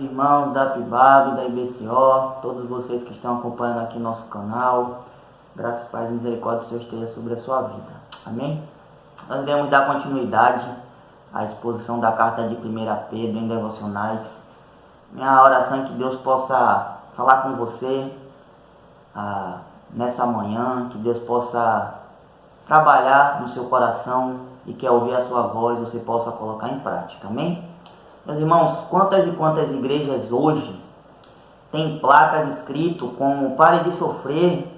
irmãos da PIBAB, da IBCO, todos vocês que estão acompanhando aqui nosso canal. Graças, paz e misericórdia do Senhor esteja sobre a sua vida. Amém? Nós iremos dar continuidade à exposição da carta de 1 Pedro em devocionais. Minha oração é que Deus possa falar com você nessa manhã, que Deus possa trabalhar no seu coração e que ao ouvir a sua voz você possa colocar em prática. Amém? Meus irmãos, quantas e quantas igrejas hoje têm placas escrito como pare de sofrer,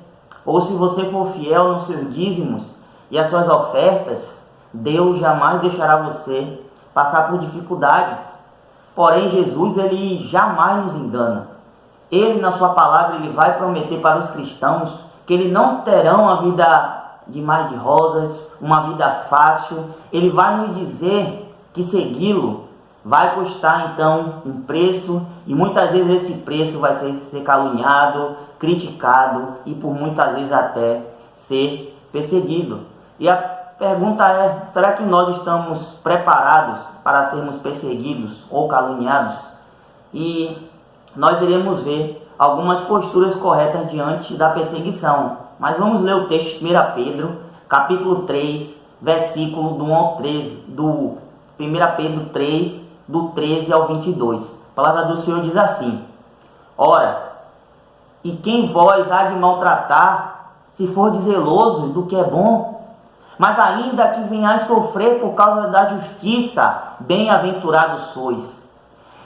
ou se você for fiel nos seus dízimos e as suas ofertas, Deus jamais deixará você passar por dificuldades. Porém, Jesus, ele jamais nos engana. Ele, na sua palavra, ele vai prometer para os cristãos que eles não terão uma vida de mar de rosas, uma vida fácil. Ele vai nos dizer que segui-lo vai custar então um preço, e muitas vezes esse preço vai ser caluniado, criticado e por muitas vezes até ser perseguido. E a pergunta é, será que nós estamos preparados para sermos perseguidos ou caluniados? E nós iremos ver algumas posturas corretas diante da perseguição. Mas vamos ler o texto de 1 Pedro, capítulo 3, versículo do 1 ao 13, do 1 Pedro 3, do 13 ao 22. A palavra do Senhor diz assim: Ora, e quem vós há de maltratar, se for zeloso do que é bom? Mas ainda que venhais sofrer por causa da justiça, bem-aventurados sois.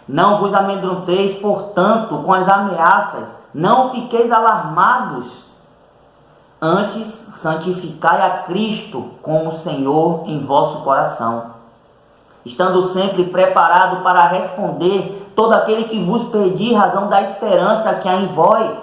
Não vos amedronteis, portanto, com as ameaças, não fiqueis alarmados. Antes, santificai a Cristo como Senhor em vosso coração, estando sempre preparado para responder todo aquele que vos pedir razão da esperança que há em vós,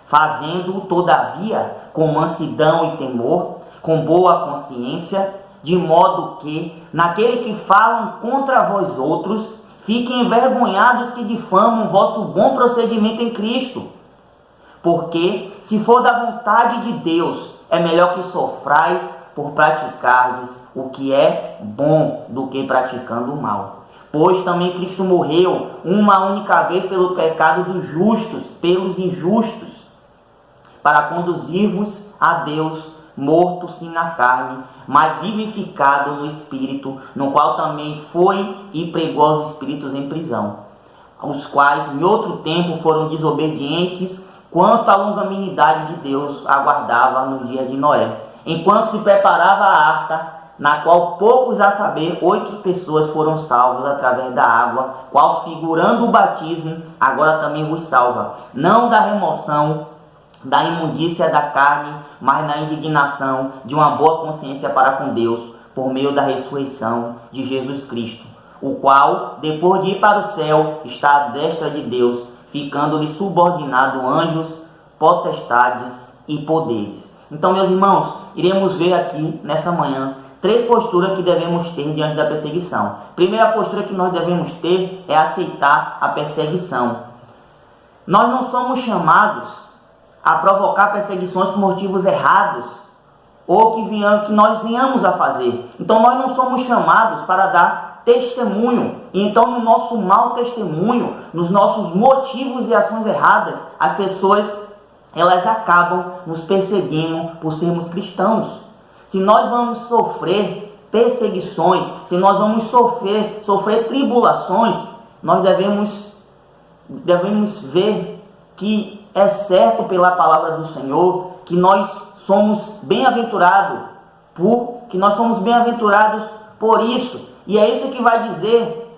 fazendo-o, todavia, com mansidão e temor, com boa consciência, de modo que, naquele que falam contra vós outros, fiquem envergonhados que difamam vosso bom procedimento em Cristo. Porque, se for da vontade de Deus, é melhor que sofrais por praticardes o que é bom do que praticando o mal. Pois também Cristo morreu uma única vez pelo pecado dos justos, pelos injustos, para conduzir-vos a Deus, morto sim na carne, mas vivificado no Espírito, no qual também foi e pregou aos espíritos em prisão, os quais em outro tempo foram desobedientes, quanto à longanimidade de Deus aguardava no dia de Noé, enquanto se preparava a arca, na qual poucos, a saber, 8 pessoas foram salvas através da água, qual figurando o batismo, agora também vos salva, não da remoção da imundícia da carne, mas na indignação de uma boa consciência para com Deus, por meio da ressurreição de Jesus Cristo, o qual, depois de ir para o céu, está à destra de Deus, ficando-lhe subordinado anjos, potestades e poderes. Então, meus irmãos, iremos ver aqui nessa manhã 3 posturas que devemos ter diante da perseguição. Primeira postura que nós devemos ter é aceitar a perseguição. Nós não somos chamados a provocar perseguições por motivos errados ou que nós venhamos a fazer. Então, nós não somos chamados para dar testemunho. Então, no nosso mau testemunho, nos nossos motivos e ações erradas, as pessoas elas acabam nos perseguindo por sermos cristãos. Se nós vamos sofrer perseguições, se nós vamos sofrer tribulações, nós devemos ver que é certo pela palavra do Senhor que nós somos bem-aventurados por isso. E é isso que vai dizer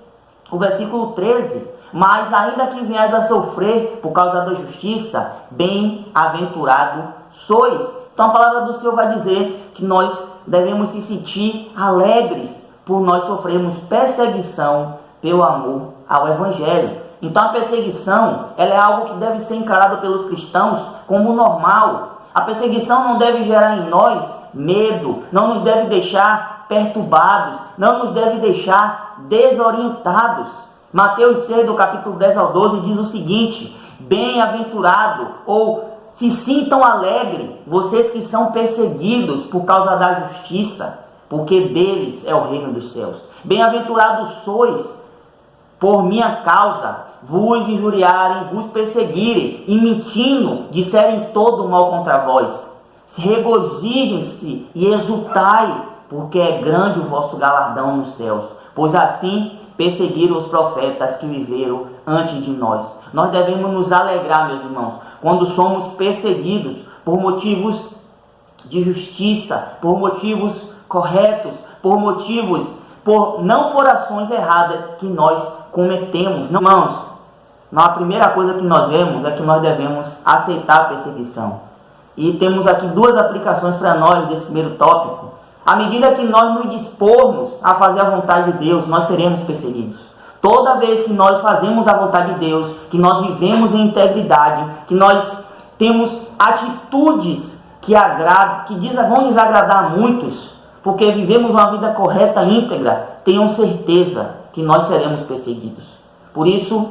o versículo 13. Mas ainda que venhais a sofrer por causa da justiça, bem-aventurado sois. Então a palavra do Senhor vai dizer que nós devemos se sentir alegres por nós sofrermos perseguição pelo amor ao Evangelho. Então a perseguição ela é algo que deve ser encarado pelos cristãos como normal. A perseguição não deve gerar em nós medo, não nos deve deixar perturbados, não nos deve deixar desorientados. Mateus 6, do capítulo 10 ao 12, diz o seguinte: bem-aventurado, ou se sintam alegres, vocês que são perseguidos por causa da justiça, porque deles é o reino dos céus. Bem-aventurados sois por minha causa, vos injuriarem, vos perseguirem, e mentindo, disserem todo o mal contra vós. Regozijem-se e exultai, porque é grande o vosso galardão nos céus. Pois assim perseguiram os profetas que viveram antes de nós. Nós devemos nos alegrar, meus irmãos, quando somos perseguidos por motivos de justiça, por motivos corretos, não por ações erradas que nós cometemos. Não, irmãos, a primeira coisa que nós vemos é que nós devemos aceitar a perseguição. E temos aqui duas aplicações para nós desse primeiro tópico. À medida que nós nos dispormos a fazer a vontade de Deus, nós seremos perseguidos. Toda vez que nós fazemos a vontade de Deus, que nós vivemos em integridade, que nós temos atitudes que vão desagradar a muitos, porque vivemos uma vida correta, íntegra, tenham certeza que nós seremos perseguidos. Por isso,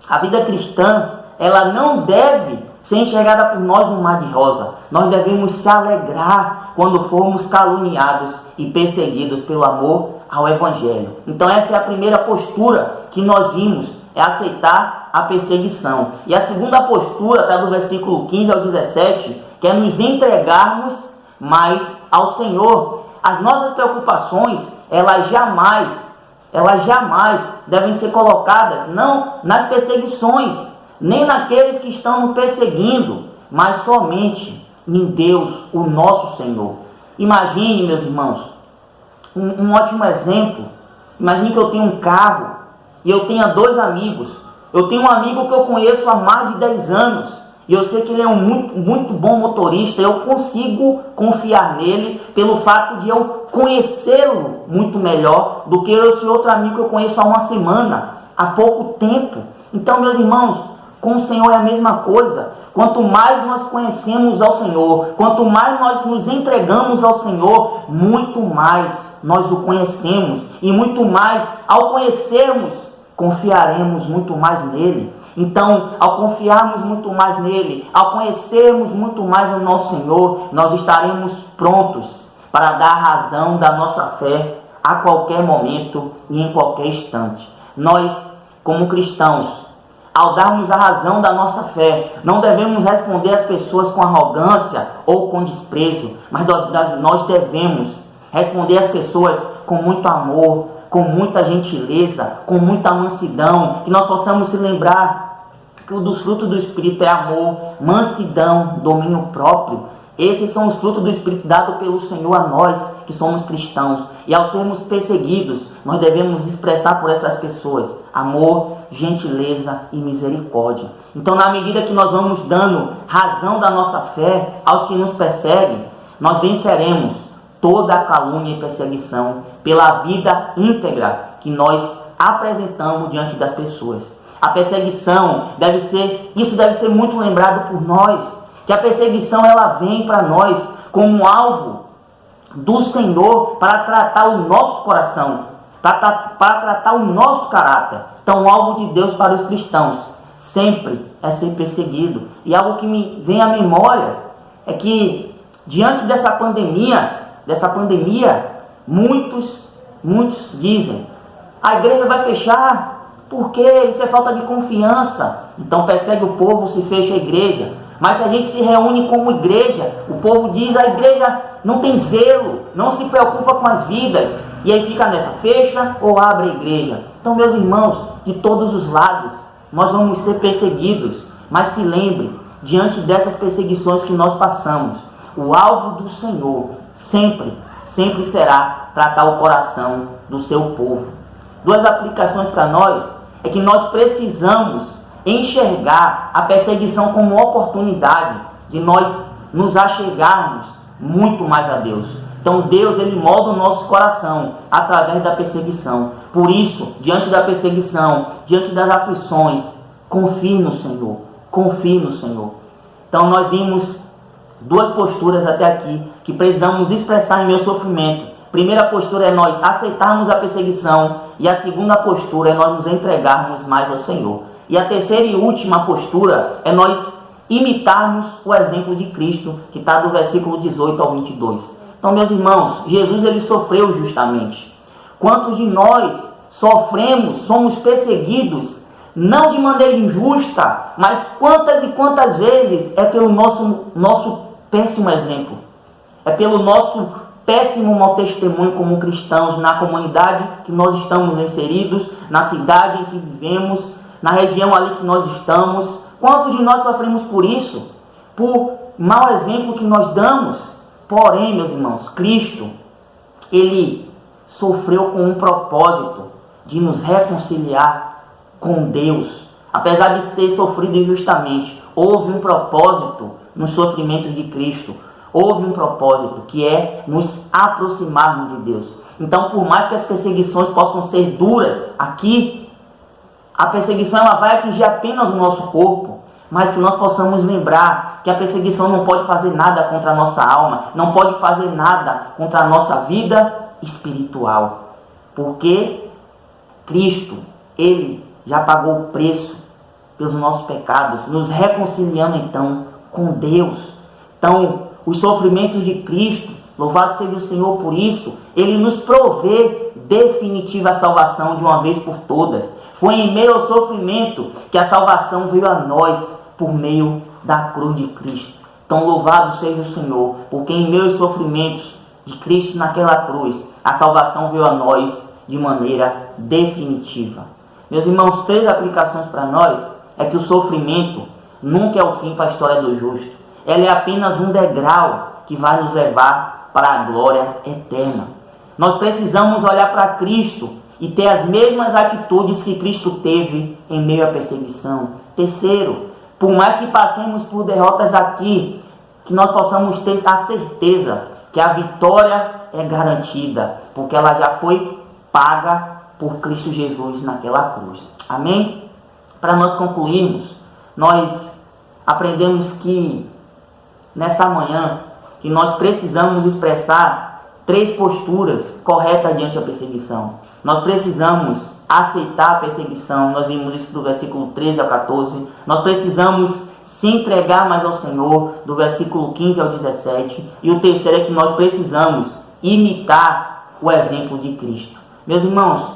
a vida cristã, ela não deve ser enxergada por nós no mar de rosa. Nós devemos se alegrar quando formos caluniados e perseguidos pelo amor ao Evangelho. Então essa é a primeira postura que nós vimos, é aceitar a perseguição. E a segunda postura está do versículo 15 ao 17, que é nos entregarmos mais ao Senhor. As nossas preocupações, elas jamais devem ser colocadas não nas perseguições, nem naqueles que estão nos perseguindo, mas somente em Deus, o nosso Senhor. Imagine, meus irmãos, um ótimo exemplo. Imagine que eu tenho um carro e eu tenha dois amigos. Eu tenho um amigo que eu conheço há mais de 10 anos e eu sei que ele é um muito bom motorista. Eu consigo confiar nele pelo fato de eu conhecê-lo muito melhor do que esse outro amigo que eu conheço há uma semana, há pouco tempo. Então, meus irmãos, com o Senhor é a mesma coisa. Quanto mais nós conhecemos ao Senhor, quanto mais nós nos entregamos ao Senhor, muito mais nós o conhecemos. E muito mais, ao conhecermos, confiaremos muito mais nele. Então, ao confiarmos muito mais nele, ao conhecermos muito mais o nosso Senhor, nós estaremos prontos para dar razão da nossa fé a qualquer momento e em qualquer instante. Nós, como cristãos, ao darmos a razão da nossa fé, não devemos responder às pessoas com arrogância ou com desprezo, mas nós devemos responder às pessoas com muito amor, com muita gentileza, com muita mansidão, que nós possamos se lembrar que um dos frutos do Espírito é amor, mansidão, domínio próprio. Esses são os frutos do Espírito dado pelo Senhor a nós, que somos cristãos. E ao sermos perseguidos, nós devemos expressar por essas pessoas amor, gentileza e misericórdia. Então, na medida que nós vamos dando razão da nossa fé aos que nos perseguem, nós venceremos toda a calúnia e perseguição pela vida íntegra que nós apresentamos diante das pessoas. A perseguição deve ser muito lembrado por nós, que a perseguição ela vem para nós como alvo do Senhor para tratar o nosso coração, para tratar o nosso caráter. Então, o alvo de Deus para os cristãos sempre é ser perseguido. E algo que me vem à memória é que, diante dessa pandemia, muitos dizem: a igreja vai fechar porque isso é falta de confiança. Então persegue o povo, se fecha a igreja. Mas se a gente se reúne como igreja, o povo diz: a igreja não tem zelo, não se preocupa com as vidas. E aí fica nessa, fecha ou abre a igreja. Então, meus irmãos, de todos os lados, nós vamos ser perseguidos. Mas se lembre, diante dessas perseguições que nós passamos, o alvo do Senhor sempre será tratar o coração do seu povo. Duas aplicações para nós é que nós precisamos enxergar a perseguição como oportunidade de nós nos achegarmos muito mais a Deus. Então Deus, ele molda o nosso coração através da perseguição. Por isso, diante da perseguição, diante das aflições, confie no Senhor. Confie no Senhor. Então nós vimos duas posturas até aqui que precisamos expressar em meu sofrimento. Primeira postura é nós aceitarmos a perseguição, e a segunda postura é nós nos entregarmos mais ao Senhor. E a terceira e última postura é nós imitarmos o exemplo de Cristo, que está do versículo 18 ao 22. Então, meus irmãos, Jesus ele sofreu justamente. Quantos de nós sofremos, somos perseguidos, não de maneira injusta, mas quantas e quantas vezes é pelo nosso péssimo exemplo, é pelo nosso péssimo mau testemunho como cristãos, na comunidade que nós estamos inseridos, na cidade em que vivemos, na região ali que nós estamos. Quantos de nós sofremos por isso? Por mau exemplo que nós damos? Porém, meus irmãos, Cristo, Ele sofreu com um propósito de nos reconciliar com Deus. Apesar de ter sofrido injustamente, houve um propósito no sofrimento de Cristo. Houve um propósito, que é nos aproximarmos de Deus. Então, por mais que as perseguições possam ser duras aqui, a perseguição ela vai atingir apenas o nosso corpo, mas que nós possamos lembrar que a perseguição não pode fazer nada contra a nossa alma, não pode fazer nada contra a nossa vida espiritual. Porque Cristo, Ele já pagou o preço pelos nossos pecados, nos reconciliando então com Deus. Então, os sofrimentos de Cristo, louvado seja o Senhor por isso, Ele nos provê definitiva salvação de uma vez por todas. Foi em meio ao sofrimento que a salvação veio a nós por meio da cruz de Cristo. Então, louvado seja o Senhor, porque em meio aos sofrimentos de Cristo naquela cruz, a salvação veio a nós de maneira definitiva. Meus irmãos, 3 aplicações para nós é que o sofrimento nunca é o fim para a história do justo. Ela é apenas um degrau que vai nos levar para a glória eterna. Nós precisamos olhar para Cristo e ter as mesmas atitudes que Cristo teve em meio à perseguição. Terceiro, por mais que passemos por derrotas aqui, que nós possamos ter a certeza que a vitória é garantida, porque ela já foi paga por Cristo Jesus naquela cruz. Amém? Para nós concluirmos, nós aprendemos que nessa manhã, que nós precisamos expressar 3 posturas corretas diante da perseguição. Nós precisamos aceitar a perseguição, nós vimos isso do versículo 13 ao 14. Nós precisamos se entregar mais ao Senhor, do versículo 15 ao 17. E o terceiro é que nós precisamos imitar o exemplo de Cristo. Meus irmãos,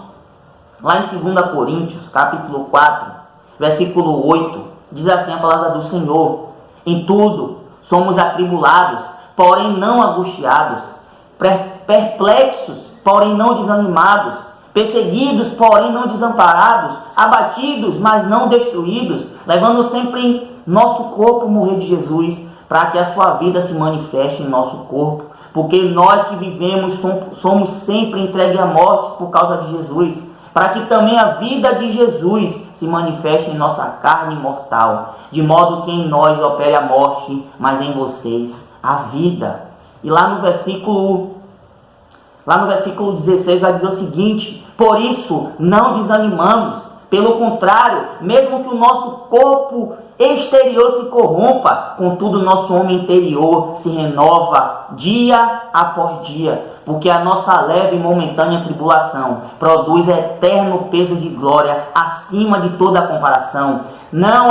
lá em 2 Coríntios, capítulo 4, versículo 8, diz assim a palavra do Senhor: em tudo somos atribulados, porém não angustiados, perplexos, porém não desanimados, perseguidos, porém não desamparados, abatidos, mas não destruídos, levando sempre em nosso corpo o morrer de Jesus, para que a sua vida se manifeste em nosso corpo. Porque nós que vivemos somos sempre entregues à morte por causa de Jesus, para que também a vida de Jesus se manifeste em nossa carne mortal, de modo que em nós opere a morte, mas em vocês a vida. E lá no versículo 16 vai dizer o seguinte: por isso não desanimamos, pelo contrário, mesmo que o nosso corpo exterior se corrompa, contudo o nosso homem interior se renova dia após dia, porque a nossa leve e momentânea tribulação produz eterno peso de glória acima de toda comparação, não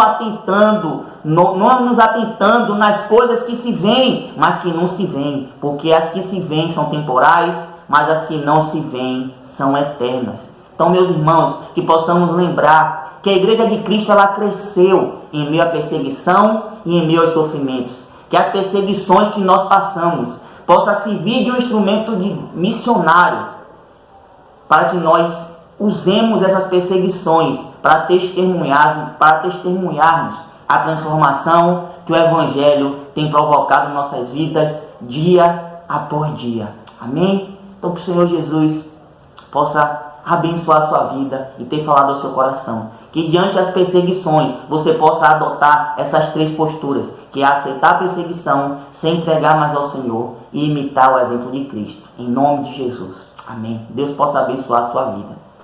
nos atentando nas coisas que se veem, mas que não se veem, porque as que se veem são temporais, mas as que não se veem são eternas. Então, meus irmãos, que possamos lembrar que a Igreja de Cristo ela cresceu em meio à perseguição e em meio aos sofrimentos. Que as perseguições que nós passamos possa servir de um instrumento de missionário, para que nós usemos essas perseguições para testemunharmos a transformação que o Evangelho tem provocado em nossas vidas dia após dia. Amém? Então, que o Senhor Jesus possa abençoar a sua vida e ter falado ao seu coração. Que diante das perseguições você possa adotar essas 3 posturas, que é aceitar a perseguição, se entregar mais ao Senhor e imitar o exemplo de Cristo. Em nome de Jesus. Amém. Deus possa abençoar a sua vida.